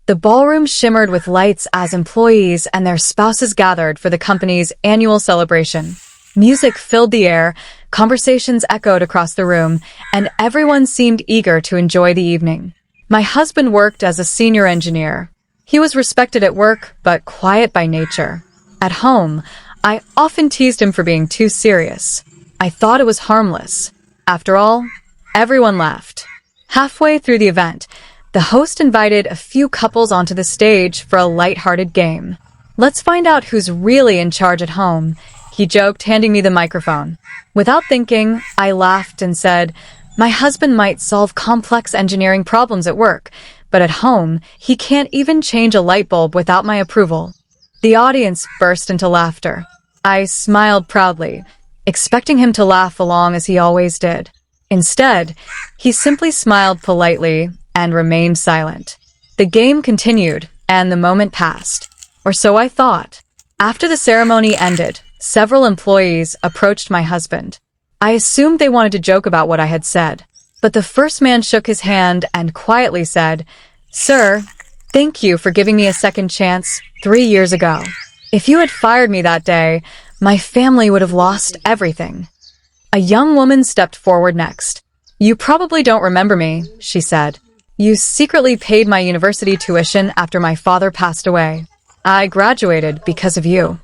The ballroom shimmered with lights as employees and their spouses gathered for the company's annual celebration. Music filled the air, conversations echoed across the room, and everyone seemed eager to enjoy the evening. My husband worked as a senior engineer. He was respected at work, but quiet by nature. At home, I often teased him for being too serious. I thought it was harmless. After all, everyone laughed. Halfway through the event, the host invited a few couples onto the stage for a light-hearted game. "Let's find out who's really in charge at home," he joked, handing me the microphone. Without thinking, I laughed and said, "My husband might solve complex engineering problems at work, but at home, he can't even change a light bulb without my approval." The audience burst into laughter. I smiled proudly, expecting him to laugh along as he always did. Instead, he simply smiled politely and remained silent. The game continued, and the moment passed. Or so I thought. After the ceremony ended, several employees approached my husband. I assumed they wanted to joke about what I had said. But the first man shook his hand and quietly said, "Sir, thank you for giving me a second chance 3 years ago. If you had fired me that day, my family would have lost everything." A young woman stepped forward next. "You probably don't remember me," she said. "You secretly paid my university tuition after my father passed away. I graduated because of you."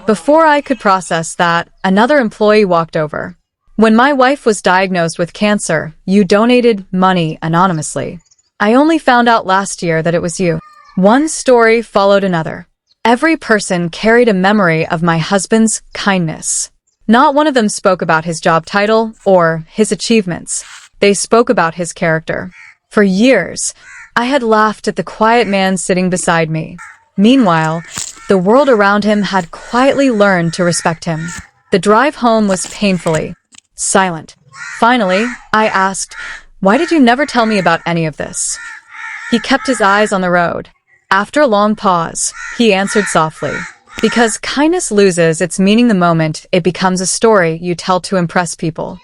Before I could process that, another employee walked over. "When my wife was diagnosed with cancer, you donated money anonymously. I only found out last year that it was you." One story followed another. Every person carried a memory of my husband's kindness. Not one of them spoke about his job title or his achievements. They spoke about his character. For years, I had laughed at the quiet man sitting beside me. Meanwhile, the world around him had quietly learned to respect him. The drive home was painfully silent. Finally, I asked, "Why did you never tell me about any of this?" He kept his eyes on the road. After a long pause, he answered softly, "Because kindness loses its meaning the moment it becomes a story you tell to impress people."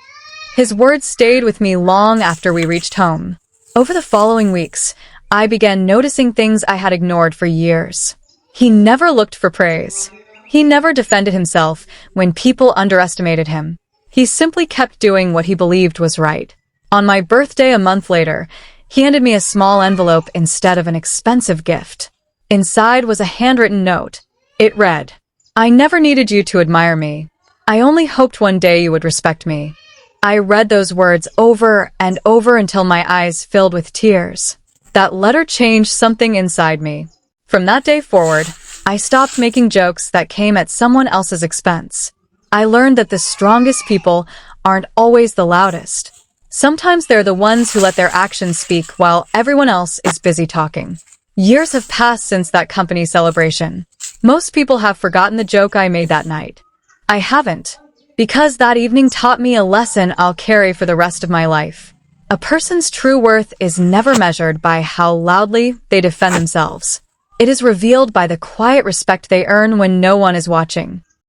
His words stayed with me long after we reached home. Over the following weeks, I began noticing things I had ignored for years. He never looked for praise. He never defended himself when people underestimated him. He simply kept doing what he believed was right. On my birthday a month later, he handed me a small envelope instead of an expensive gift. Inside was a handwritten note. It read, "I never needed you to admire me. I only hoped one day you would respect me." I read those words over and over until my eyes filled with tears. That letter changed something inside me. From that day forward, I stopped making jokes that came at someone else's expense. I learned that the strongest people aren't always the loudest. Sometimes they're the ones who let their actions speak while everyone else is busy talking. Years have passed since that company celebration. Most people have forgotten the joke I made that night. I haven't, because that evening taught me a lesson I'll carry for the rest of my life. A person's true worth is never measured by how loudly they defend themselves. It is revealed by the quiet respect they earn when no one is watching.